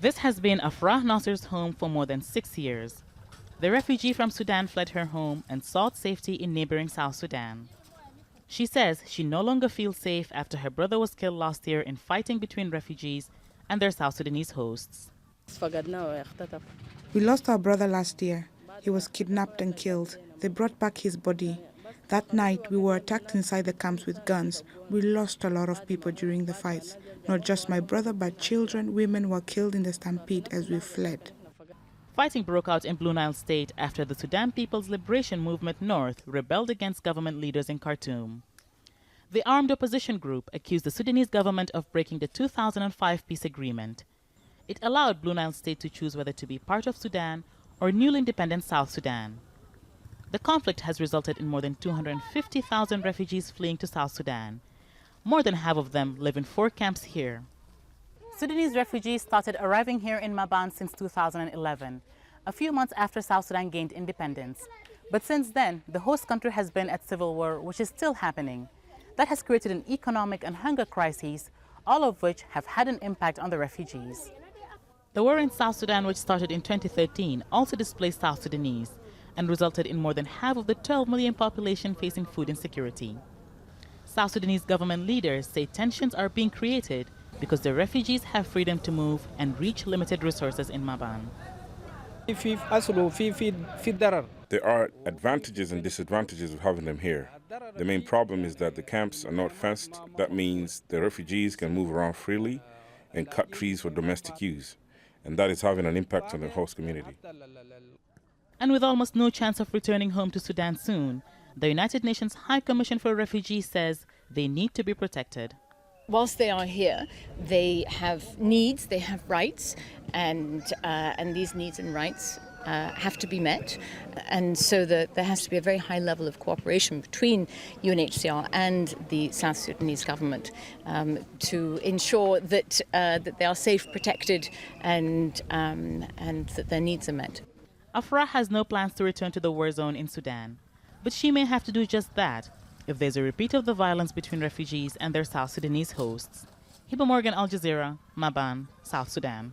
This has been AFRAH NASSER's home for more than 6 years. The refugee from Sudan fled her home and sought safety in neighboring South Sudan. She says she no longer feels safe after her brother was killed last year in fighting between refugees and their South Sudanese hosts. We lost our brother last year. He was kidnapped and killed. They brought back his body. That night, we were attacked inside the camps with guns. We lost a lot of people during the fights. Not just my brother, but children, women were killed in the stampede as we fled. Fighting broke out in Blue Nile State after the Sudan People's Liberation Movement North rebelled against government leaders in Khartoum. The armed opposition group accused the Sudanese government of breaking the 2005 peace agreement. It allowed Blue Nile State to choose whether to be part of Sudan or newly independent South Sudan. The conflict has resulted in more than 250,000 refugees fleeing to South Sudan. More than half of them live in 4 camps here. Sudanese refugees started arriving here in Maban since 2011, a few months after South Sudan gained independence. But since then, the host country has been at civil war, which is still happening. That has created an economic and hunger crisis, all of which have had an impact on the refugees. The war in South Sudan, which started in 2013, also displaced South Sudanese and resulted in more than half of the 12 million population facing food insecurity. South Sudanese government leaders say tensions are being created because the refugees have freedom to move and reach limited resources in Maban. There are advantages and disadvantages of having them here. The main problem is that the camps are not fenced. That means the refugees can move around freely and cut trees for domestic use. And that is having an impact on the host community. And with almost no chance of returning home to Sudan soon, the United Nations High Commission for Refugees says they need to be protected. Whilst they are here, they have needs, they have rights, and these needs and rights have to be met. And so there has to be a very high level of cooperation between UNHCR and the South Sudanese government to ensure that they are safe, protected, and that their needs are met. AFRAH has no plans to return to the war zone in Sudan, but she may have to do just that if there's a repeat of the violence between refugees and their South Sudanese hosts. Hiba, Al Jazeera, Maban, South Sudan.